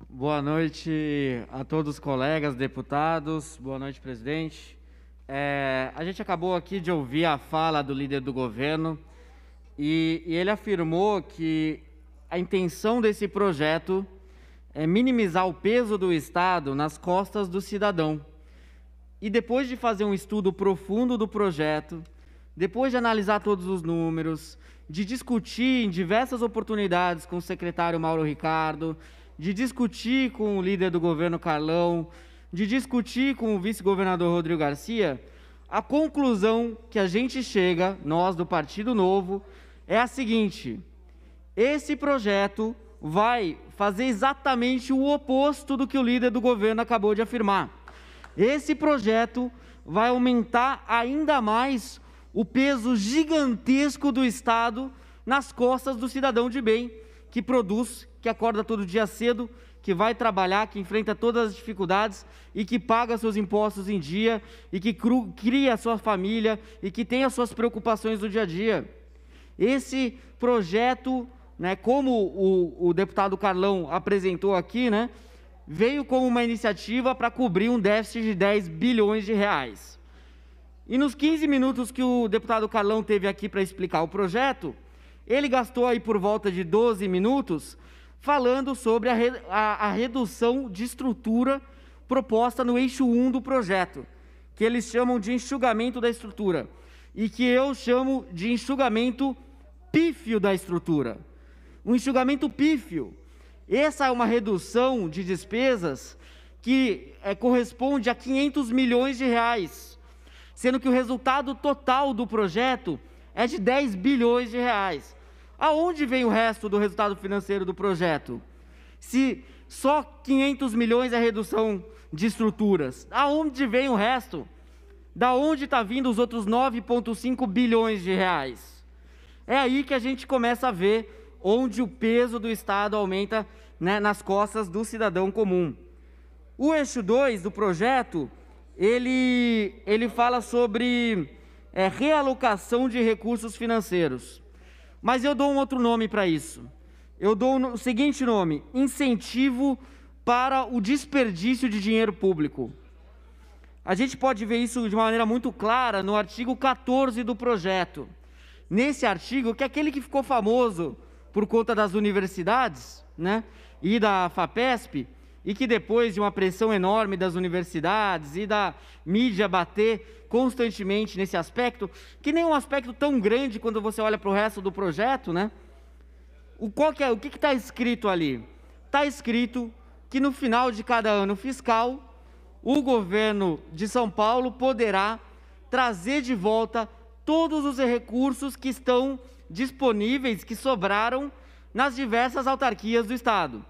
Boa noite a todos os colegas, deputados. Boa noite, presidente. A gente acabou aqui de ouvir a fala do líder do governo e ele afirmou que a intenção desse projeto é minimizar o peso do Estado nas costas do cidadão. E depois de fazer um estudo profundo do projeto, depois de analisar todos os números, de discutir em diversas oportunidades com o secretário Mauro Ricardo, de discutir com o líder do governo Carlão, de discutir com o vice-governador Rodrigo Garcia, a conclusão que a gente chega, nós do Partido Novo, é a seguinte: esse projeto vai fazer exatamente o oposto do que o líder do governo acabou de afirmar. Esse projeto vai aumentar ainda mais o peso gigantesco do Estado nas costas do cidadão de bem, que produz, que acorda todo dia cedo, que vai trabalhar, que enfrenta todas as dificuldades e que paga seus impostos em dia e que cria a sua família e que tem as suas preocupações do dia a dia. Esse projeto, como o deputado Carlão apresentou aqui, veio como uma iniciativa para cobrir um déficit de 10 bilhões de reais. E nos 15 minutos que o deputado Carlão teve aqui para explicar o projeto, ele gastou aí por volta de 12 minutos falando sobre a redução de estrutura proposta no eixo 1 do projeto, que eles chamam de enxugamento da estrutura, e que eu chamo de enxugamento pífio da estrutura. Um enxugamento pífio. Essa é uma redução de despesas que corresponde a 500 milhões de reais, sendo que o resultado total do projeto é de 10 bilhões de reais. Aonde vem o resto do resultado financeiro do projeto? Se só 500 milhões é redução de estruturas, aonde vem o resto? Da onde está vindo os outros 9,5 bilhões de reais? É aí que a gente começa a ver onde o peso do Estado aumenta, nas costas do cidadão comum. O eixo 2 do projeto, ele fala sobre realocação de recursos financeiros. Mas eu dou um outro nome para isso. Eu dou o seguinte nome: incentivo para o desperdício de dinheiro público. A gente pode ver isso de uma maneira muito clara no artigo 14 do projeto. Nesse artigo, que é aquele que ficou famoso por conta das universidades, e da FAPESP, e que depois de uma pressão enorme das universidades e da mídia bater constantemente nesse aspecto, que nem um aspecto tão grande quando você olha para o resto do projeto, o que está escrito ali? Está escrito que no final de cada ano fiscal, o governo de São Paulo poderá trazer de volta todos os recursos que estão disponíveis, que sobraram nas diversas autarquias do Estado.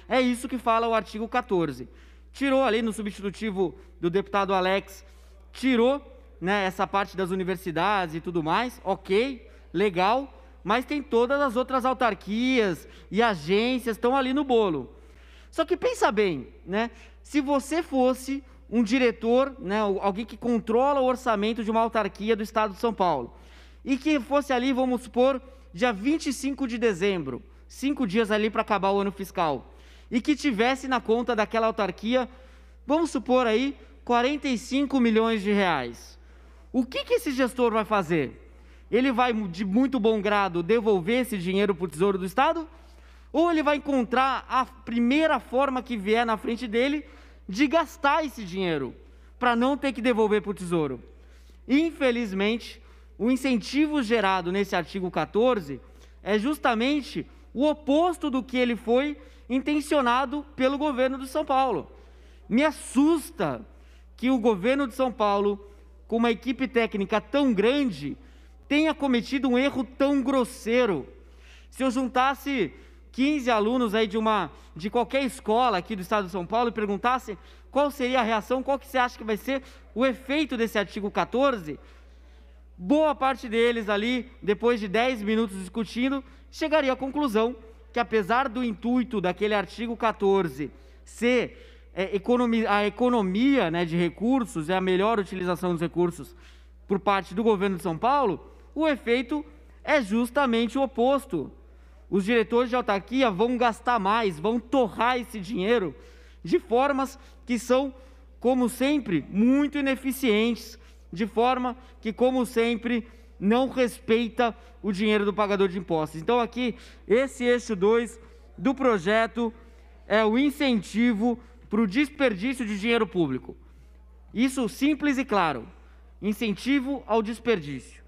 É isso que fala o artigo 14. Tirou ali no substitutivo do deputado Alex, tirou essa parte das universidades e tudo mais, ok, legal, mas tem todas as outras autarquias e agências estão ali no bolo. Só que pensa bem, se você fosse um diretor, alguém que controla o orçamento de uma autarquia do Estado de São Paulo, e que fosse ali, vamos supor, dia 25 de dezembro, 5 dias ali para acabar o ano fiscal, e que tivesse na conta daquela autarquia, vamos supor aí, 45 milhões de reais. O que esse gestor vai fazer? Ele vai, de muito bom grado, devolver esse dinheiro para o Tesouro do Estado? Ou ele vai encontrar a primeira forma que vier na frente dele de gastar esse dinheiro, para não ter que devolver para o Tesouro? Infelizmente, o incentivo gerado nesse artigo 14 é justamente o oposto do que ele foi intencionado pelo governo de São Paulo. Me assusta que o governo de São Paulo, com uma equipe técnica tão grande, tenha cometido um erro tão grosseiro. Se eu juntasse 15 alunos aí de qualquer escola aqui do estado de São Paulo e perguntasse qual seria a reação, qual que você acha que vai ser o efeito desse artigo 14, boa parte deles ali, depois de 10 minutos discutindo, chegaria à conclusão que, apesar do intuito daquele artigo 14 ser a economia de recursos, a melhor utilização dos recursos por parte do governo de São Paulo, o efeito é justamente o oposto. os diretores de autarquia vão gastar mais, vão torrar esse dinheiro de formas que são, como sempre, muito ineficientes, de forma que, como sempre, não respeita o dinheiro do pagador de impostos. Então, aqui, esse eixo 2 do projeto é o incentivo para o desperdício de dinheiro público. Isso simples e claro, incentivo ao desperdício.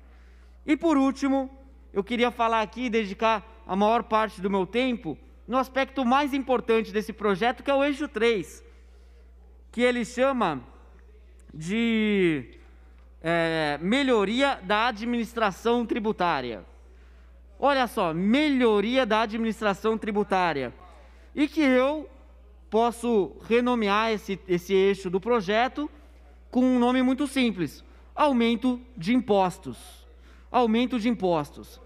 E, por último, eu queria falar aqui e dedicar a maior parte do meu tempo no aspecto mais importante desse projeto, que é o eixo 3, que ele chama de melhoria da administração tributária. Olha só, melhoria da administração tributária. E que eu posso renomear esse eixo do projeto com um nome muito simples: aumento de impostos. Aumento de impostos.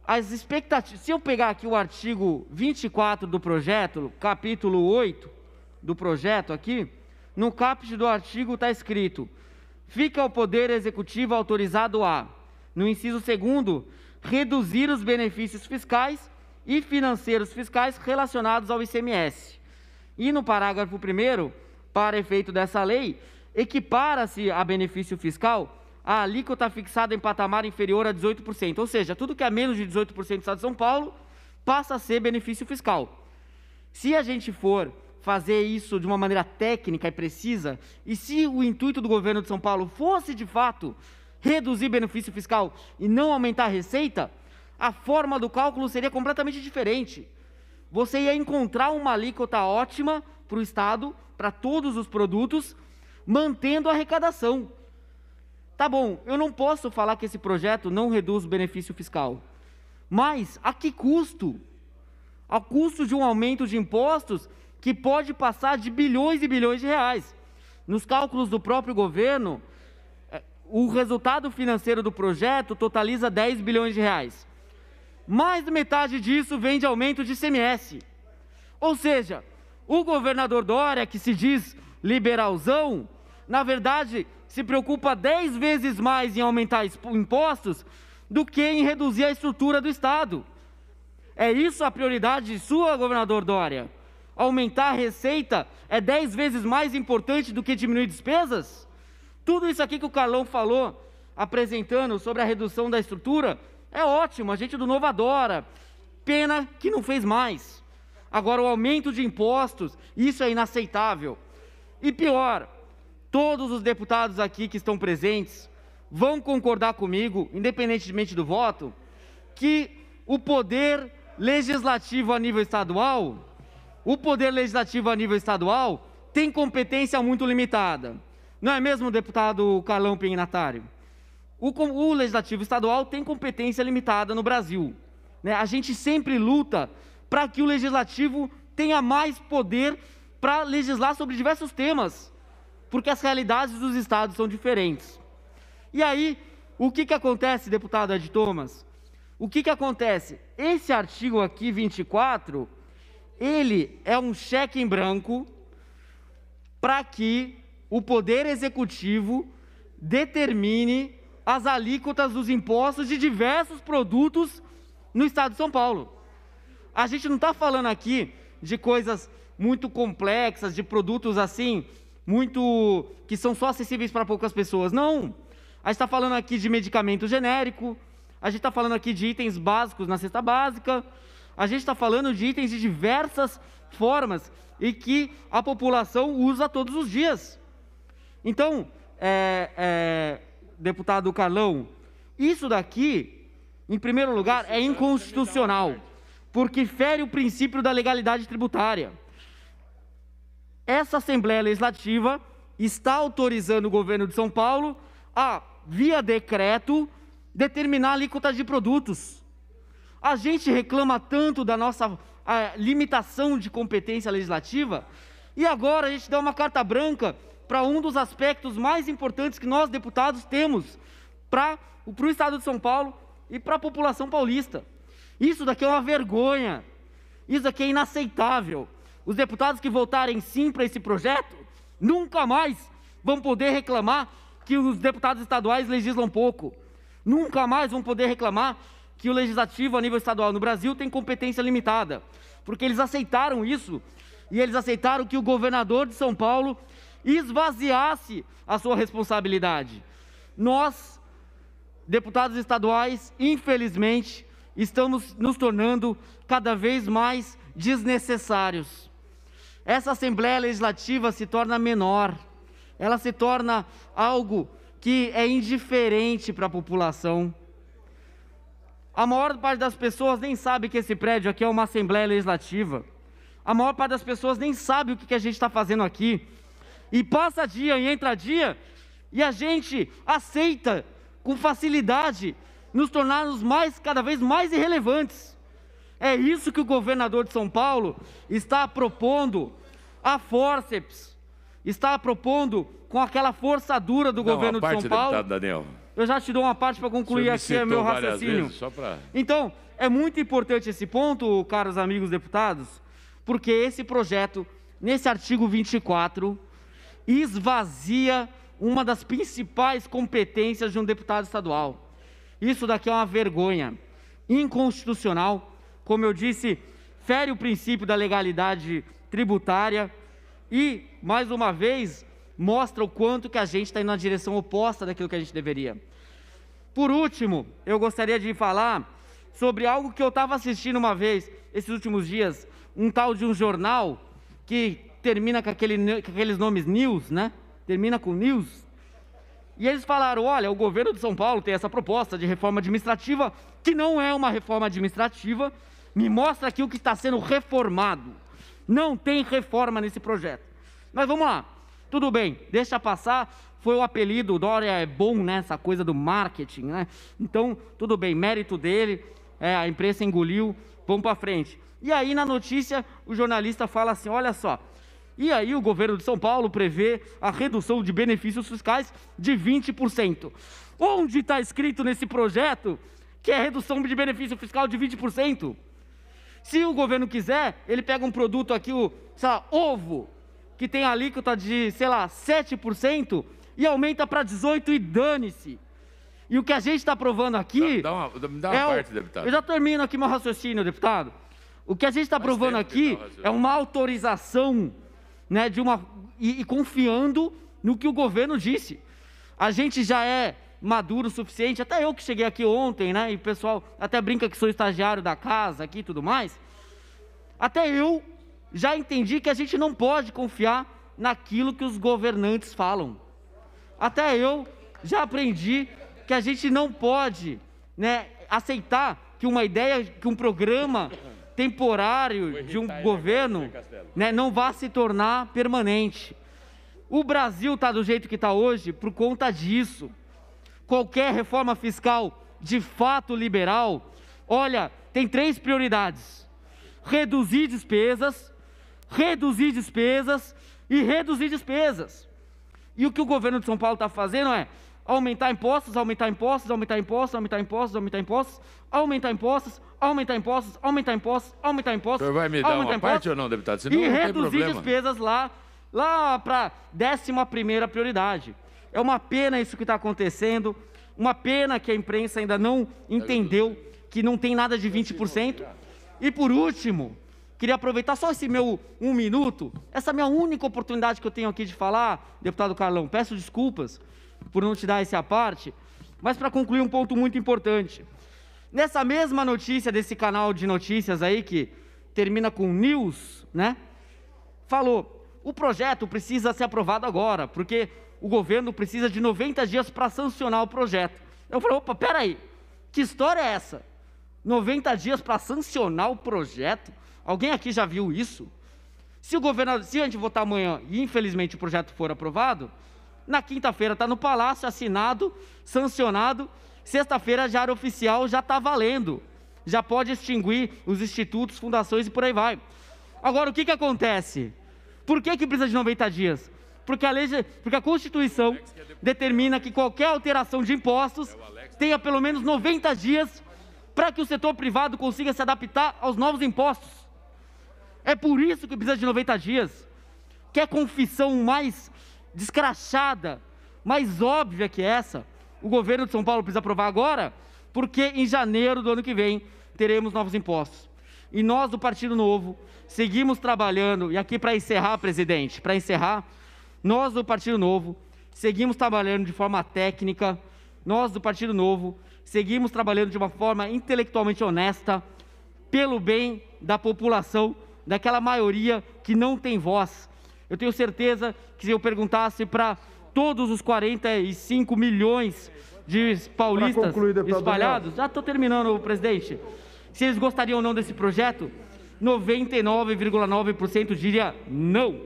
As expectativas, se eu pegar aqui o artigo 24 do projeto, capítulo 8 do projeto aqui, no caput do artigo está escrito: fica ao Poder Executivo autorizado a, no inciso 2º, reduzir os benefícios fiscais e financeiros fiscais relacionados ao ICMS. E no parágrafo 1º, para efeito dessa lei, equipara-se a benefício fiscal a alíquota fixada em patamar inferior a 18%, ou seja, tudo que é menos de 18% do Estado de São Paulo passa a ser benefício fiscal. Se a gente for fazer isso de uma maneira técnica e precisa, e se o intuito do governo de São Paulo fosse, de fato, reduzir benefício fiscal e não aumentar a receita, a forma do cálculo seria completamente diferente. Você ia encontrar uma alíquota ótima para o Estado, para todos os produtos, mantendo a arrecadação. Tá bom, eu não posso falar que esse projeto não reduz o benefício fiscal, mas a que custo? Ao custo de um aumento de impostos que pode passar de bilhões e bilhões de reais. Nos cálculos do próprio governo, o resultado financeiro do projeto totaliza 10 bilhões de reais. Mais de metade disso vem de aumento de ICMS. Ou seja, o governador Dória, que se diz liberalzão, na verdade, se preocupa 10 vezes mais em aumentar impostos do que em reduzir a estrutura do Estado. É isso a prioridade sua, governador Dória? Aumentar a receita é 10 vezes mais importante do que diminuir despesas? Tudo isso aqui que o Carlão falou, apresentando sobre a redução da estrutura, é ótimo, a gente do Novo adora. Pena que não fez mais. Agora, o aumento de impostos, isso é inaceitável. E pior, todos os deputados aqui que estão presentes vão concordar comigo, independentemente do voto, que o poder legislativo a nível estadual, tem competência muito limitada. Não é mesmo, deputado Carlão Pignatário? O legislativo estadual tem competência limitada no Brasil, né? A gente sempre luta para que o legislativo tenha mais poder para legislar sobre diversos temas, porque as realidades dos estados são diferentes. E aí, o que acontece, deputado Ed Thomas? O que acontece? Esse artigo aqui, 24, ele é um cheque em branco para que o Poder Executivo determine as alíquotas dos impostos de diversos produtos no Estado de São Paulo. A gente não está falando aqui de coisas muito complexas, de produtos assim, que são só acessíveis para poucas pessoas. Não. A gente está falando aqui de medicamento genérico, a gente está falando aqui de itens básicos na cesta básica, a gente está falando de itens de diversas formas e que a população usa todos os dias. Então, deputado Carlão, isso daqui, em primeiro lugar, é inconstitucional, porque fere o princípio da legalidade tributária. Essa Assembleia Legislativa está autorizando o governo de São Paulo a, via decreto, determinar alíquotas de produtos. A gente reclama tanto da nossa limitação de competência legislativa e agora a gente dá uma carta branca para um dos aspectos mais importantes que nós, deputados, temos para o Estado de São Paulo e para a população paulista. Isso daqui é uma vergonha, isso daqui é inaceitável. Os deputados que votarem sim para esse projeto nunca mais vão poder reclamar que os deputados estaduais legislam pouco. Nunca mais vão poder reclamar que o legislativo a nível estadual no Brasil tem competência limitada, porque eles aceitaram isso, e eles aceitaram que o governador de São Paulo esvaziasse a sua responsabilidade. Nós, deputados estaduais, infelizmente, estamos nos tornando cada vez mais desnecessários. Essa Assembleia Legislativa se torna menor, ela se torna algo que é indiferente para a população. A maior parte das pessoas nem sabe que esse prédio aqui é uma Assembleia Legislativa. A maior parte das pessoas nem sabe o que a gente está fazendo aqui. E passa dia e entra dia, e a gente aceita com facilidade nos tornarmos cada vez mais irrelevantes. É isso que o governador de São Paulo está propondo a fórceps, está propondo com aquela força dura do governo de São Paulo. Deputado Daniel. Eu já te dou uma parte para concluir aqui meu raciocínio. Então, é muito importante esse ponto, caros amigos deputados, porque esse projeto, nesse artigo 24, esvazia uma das principais competências de um deputado estadual. Isso daqui é uma vergonha, inconstitucional, como eu disse, fere o princípio da legalidade tributária e, mais uma vez, mostra o quanto que a gente está indo na direção oposta daquilo que a gente deveria. Por último, eu gostaria de falar sobre algo que eu estava assistindo uma vez, esses últimos dias, um tal de um jornal que termina com aqueles nomes news, né? Termina com news. E eles falaram, olha, o governo de São Paulo tem essa proposta de reforma administrativa, que não é uma reforma administrativa, me mostra aqui o que está sendo reformado. Não tem reforma nesse projeto. Mas vamos lá, tudo bem, deixa passar, foi o apelido, o Dória é bom nessa coisa do marketing, né? Então, tudo bem, mérito dele, a imprensa engoliu, vamos para frente. E aí, na notícia, o jornalista fala assim, olha só, e aí o governo de São Paulo prevê a redução de benefícios fiscais de 20%. Onde está escrito nesse projeto que é redução de benefício fiscal de 20%? Se o governo quiser, ele pega um produto aqui, ovo, que tem alíquota de, 7%, e aumenta para 18% e dane-se. E o que a gente está aprovando aqui... Dá uma parte, deputado. Eu já termino aqui meu raciocínio, deputado. O que a gente está aprovando aqui é uma autorização, né, e confiando no que o governo disse. A gente já é maduro o suficiente, até eu que cheguei aqui ontem, né, e o pessoal até brinca que sou estagiário da casa aqui e tudo mais, até eu já entendi que a gente não pode confiar naquilo que os governantes falam. Até eu já aprendi que a gente não pode, né, aceitar que uma ideia, que um programa temporário de um governo, né, não vá se tornar permanente. O Brasil está do jeito que está hoje por conta disso. Qualquer reforma fiscal de fato liberal, olha, tem 3 prioridades: reduzir despesas e reduzir despesas. E o que o governo de São Paulo está fazendo é aumentar impostos, aumentar impostos, aumentar impostos, aumentar impostos, aumentar impostos, aumentar impostos, aumentar impostos, aumentar impostos, aumentar impostos. O senhor vai me dar uma parte ou não, deputado? Senão e reduzir despesas lá para a 11ª prioridade. É uma pena isso que está acontecendo, uma pena que a imprensa ainda não entendeu que não tem nada de 20%. E por último, queria aproveitar só esse meu 1 minuto, essa minha única oportunidade que eu tenho aqui de falar, deputado Carlão, peço desculpas por não te dar essa parte, mas para concluir um ponto muito importante. Nessa mesma notícia desse canal de notícias aí, que termina com news, né, falou, o projeto precisa ser aprovado agora, porque o governo precisa de 90 dias para sancionar o projeto. Eu falei, opa, peraí, que história é essa? 90 dias para sancionar o projeto? Alguém aqui já viu isso? Se a gente votar amanhã e infelizmente o projeto for aprovado, na quinta-feira está no Palácio, assinado, sancionado, sexta-feira já era oficial, já está valendo. Já pode extinguir os institutos, fundações e por aí vai. Agora, o que acontece? Por que precisa de 90 dias? Porque a Constituição determina que qualquer alteração de impostos tenha pelo menos 90 dias para que o setor privado consiga se adaptar aos novos impostos. É por isso que precisa de 90 dias. Quer confissão mais descrachada, mais óbvia que essa? O governo de São Paulo precisa aprovar agora, porque em janeiro do ano que vem teremos novos impostos. E nós do Partido Novo seguimos trabalhando, e aqui para encerrar, presidente, para encerrar, nós do Partido Novo seguimos trabalhando de forma técnica, nós do Partido Novo seguimos trabalhando de uma forma intelectualmente honesta, pelo bem da população, daquela maioria que não tem voz. Eu tenho certeza que se eu perguntasse para todos os 45 milhões de paulistas espalhados, já estou terminando, presidente, se eles gostariam ou não desse projeto, 99,9% diria não.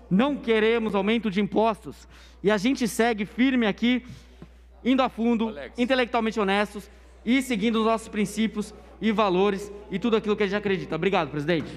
Não queremos aumento de impostos. E a gente segue firme aqui, indo a fundo, intelectualmente honestos e seguindo os nossos princípios e valores e tudo aquilo que a gente acredita. Obrigado, presidente.